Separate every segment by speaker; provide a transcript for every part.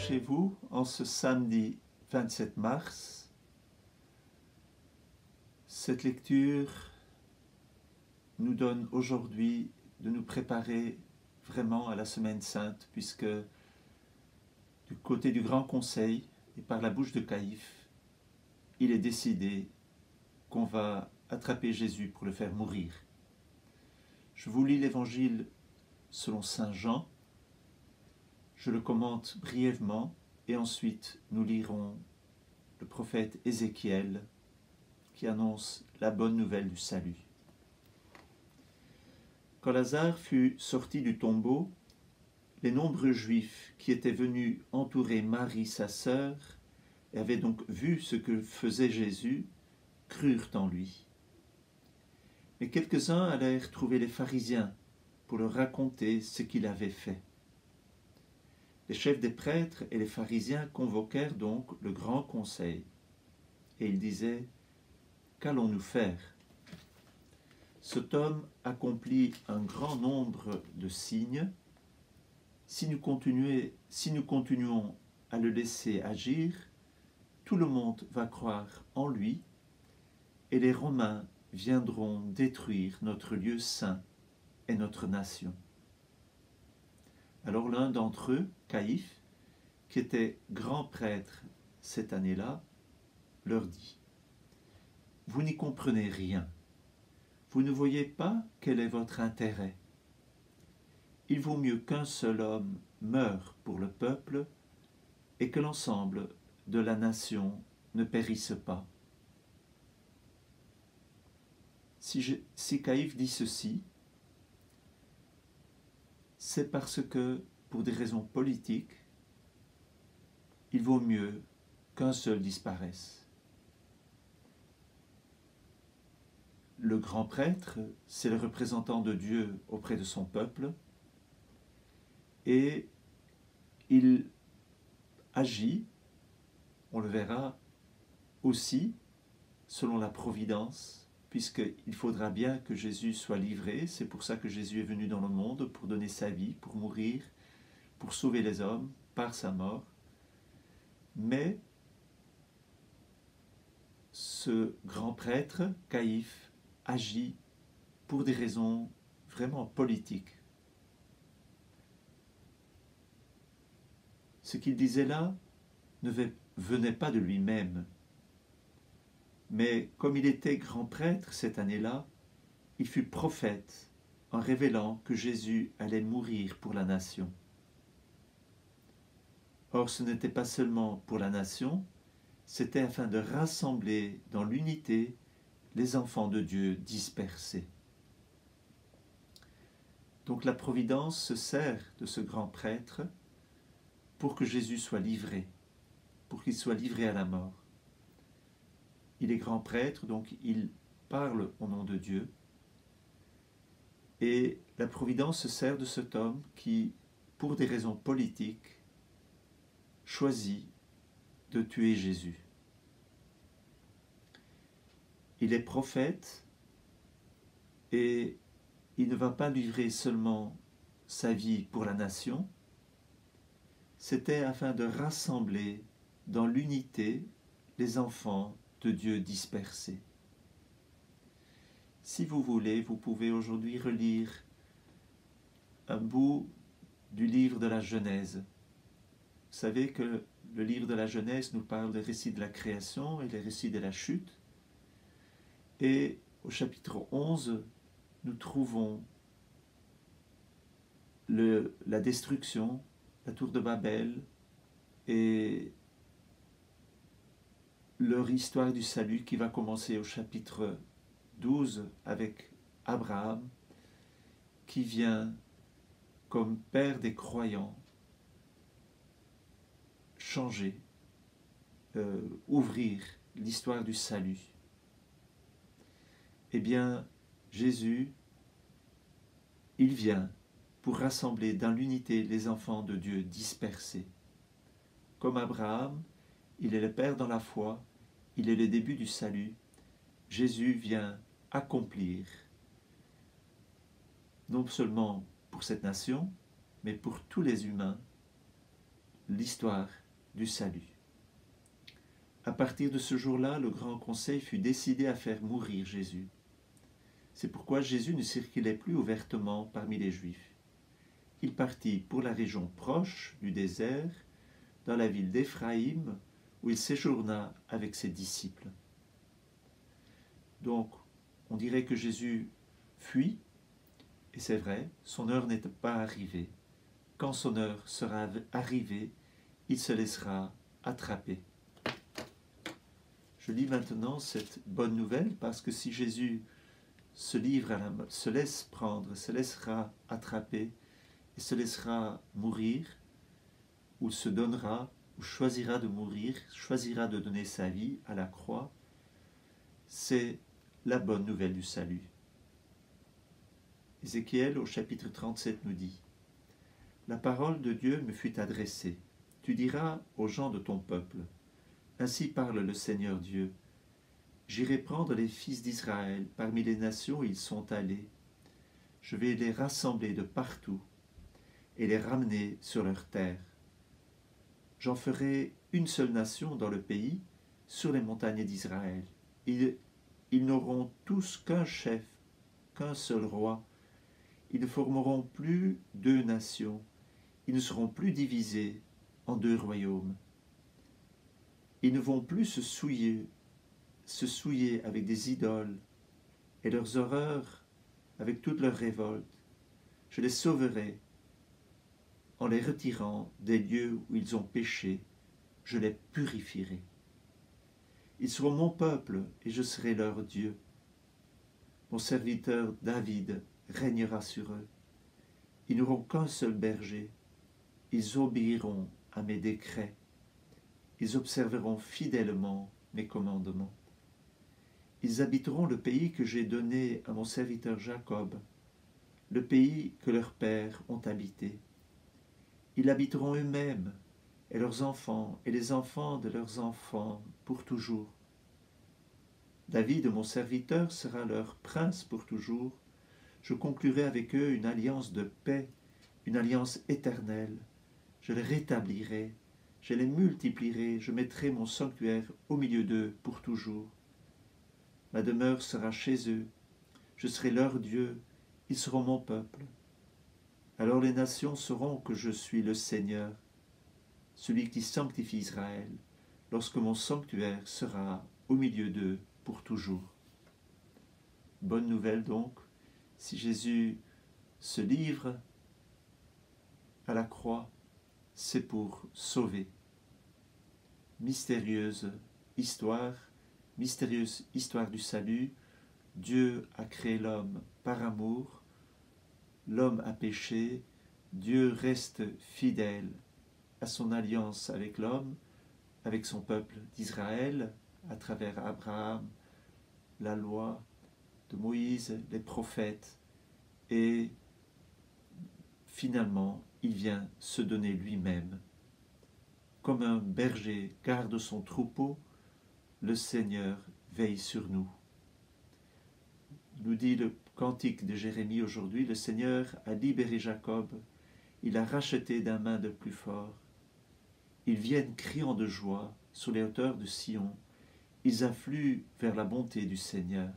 Speaker 1: chez vous en ce samedi 27 mars. Cette lecture nous donne aujourd'hui de nous préparer vraiment à la Semaine Sainte, puisque du côté du Grand Conseil et par la bouche de Caïphe, il est décidé qu'on va attraper Jésus pour le faire mourir. Je vous lis l'Évangile selon saint Jean. Je le commente brièvement et ensuite nous lirons le prophète Ézéchiel qui annonce la bonne nouvelle du salut. Quand Lazare fut sorti du tombeau, les nombreux Juifs qui étaient venus entourer Marie, sa sœur, et avaient donc vu ce que faisait Jésus, crurent en lui. Mais quelques-uns allèrent trouver les pharisiens pour leur raconter ce qu'il avait fait. Les chefs des prêtres et les pharisiens convoquèrent donc le grand conseil, et ils disaient : « Qu'allons-nous faire ? Cet homme accomplit un grand nombre de signes. Si nous continuons à le laisser agir, tout le monde va croire en lui, et les Romains viendront détruire notre lieu saint et notre nation. » Alors l'un d'entre eux, Caïphe, qui était grand prêtre cette année-là, leur dit : « Vous n'y comprenez rien. Vous ne voyez pas quel est votre intérêt. Il vaut mieux qu'un seul homme meure pour le peuple et que l'ensemble de la nation ne périsse pas. » Si Caïphe dit ceci, c'est parce que, pour des raisons politiques, il vaut mieux qu'un seul disparaisse. Le grand prêtre, c'est le représentant de Dieu auprès de son peuple, et il agit, on le verra aussi, selon la providence, puisqu'il faudra bien que Jésus soit livré. C'est pour ça que Jésus est venu dans le monde, pour donner sa vie, pour mourir, pour sauver les hommes par sa mort. Mais ce grand prêtre, Caïphe, agit pour des raisons vraiment politiques. Ce qu'il disait là ne venait pas de lui-même. Mais comme il était grand prêtre cette année-là, il fut prophète en révélant que Jésus allait mourir pour la nation. Or, ce n'était pas seulement pour la nation, c'était afin de rassembler dans l'unité les enfants de Dieu dispersés. Donc la providence se sert de ce grand prêtre pour que Jésus soit livré, pour qu'il soit livré à la mort. Il est grand prêtre, donc il parle au nom de Dieu. Et la providence se sert de cet homme qui, pour des raisons politiques, choisit de tuer Jésus. Il est prophète et il ne va pas livrer seulement sa vie pour la nation. C'était afin de rassembler dans l'unité les enfants de Dieu dispersés. Si vous voulez, vous pouvez aujourd'hui relire un bout du livre de la Genèse. Vous savez que le livre de la Genèse nous parle des récits de la création et des récits de la chute. Et au chapitre 11, nous trouvons la destruction, la tour de Babel et leur histoire du salut qui va commencer au chapitre 12 avec Abraham qui vient comme père des croyants changer, ouvrir l'histoire du salut. Eh bien, Jésus, il vient pour rassembler dans l'unité les enfants de Dieu dispersés. Comme Abraham, il est le Père dans la foi, il est le début du salut. Jésus vient accomplir, non seulement pour cette nation, mais pour tous les humains, l'histoire du salut. À partir de ce jour-là, le Grand Conseil fut décidé à faire mourir Jésus. C'est pourquoi Jésus ne circulait plus ouvertement parmi les Juifs. Il partit pour la région proche du désert, dans la ville d'Éphraïm, où il séjourna avec ses disciples. Donc, on dirait que Jésus fuit, et c'est vrai, son heure n'est pas arrivée. Quand son heure sera arrivée, il se laissera attraper. Je lis maintenant cette bonne nouvelle parce que si Jésus se laisse prendre, se laissera attraper et se laissera mourir, ou se donnera, ou choisira de mourir, choisira de donner sa vie à la croix, c'est la bonne nouvelle du salut. Ézéchiel au chapitre 37 nous dit « La parole de Dieu me fut adressée. Tu diras aux gens de ton peuple, ainsi parle le Seigneur Dieu. J'irai prendre les fils d'Israël parmi les nations où ils sont allés. Je vais les rassembler de partout et les ramener sur leur terre. J'en ferai une seule nation dans le pays, sur les montagnes d'Israël. Ils n'auront tous qu'un chef, qu'un seul roi. Ils ne formeront plus deux nations. Ils ne seront plus divisés en deux royaumes. Ils ne vont plus se souiller avec des idoles et leurs horreurs avec toute leur révolte. Je les sauverai en les retirant des lieux où ils ont péché. Je les purifierai. Ils seront mon peuple et je serai leur Dieu. Mon serviteur David régnera sur eux. Ils n'auront qu'un seul berger. Ils obéiront à mes décrets. Ils observeront fidèlement mes commandements. Ils habiteront le pays que j'ai donné à mon serviteur Jacob, le pays que leurs pères ont habité. Ils habiteront eux-mêmes et leurs enfants et les enfants de leurs enfants pour toujours. David, mon serviteur, sera leur prince pour toujours. Je conclurai avec eux une alliance de paix, une alliance éternelle. Je les rétablirai, je les multiplierai, je mettrai mon sanctuaire au milieu d'eux pour toujours. Ma demeure sera chez eux, je serai leur Dieu, ils seront mon peuple. Alors les nations sauront que je suis le Seigneur, celui qui sanctifie Israël, lorsque mon sanctuaire sera au milieu d'eux pour toujours. Bonne nouvelle donc, si Jésus se livre à la croix, c'est pour sauver. Mystérieuse histoire du salut. Dieu a créé l'homme par amour, l'homme a péché, Dieu reste fidèle à son alliance avec l'homme, avec son peuple d'Israël, à travers Abraham, la loi de Moïse, les prophètes, et finalement, il vient se donner lui-même. Comme un berger garde son troupeau, le Seigneur veille sur nous. Nous dit le cantique de Jérémie aujourd'hui, le Seigneur a libéré Jacob, il a racheté d'un main de plus fort. Ils viennent criant de joie sur les hauteurs de Sion, ils affluent vers la bonté du Seigneur.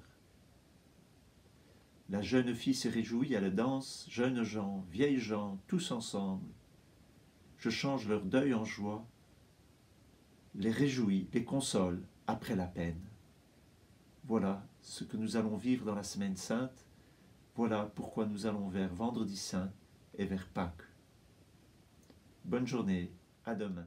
Speaker 1: La jeune fille se réjouit à la danse, jeunes gens, vieilles gens, tous ensemble. Je change leur deuil en joie, les réjouis, les console après la peine. Voilà ce que nous allons vivre dans la Semaine Sainte. Voilà pourquoi nous allons vers Vendredi Saint et vers Pâques. Bonne journée, à demain.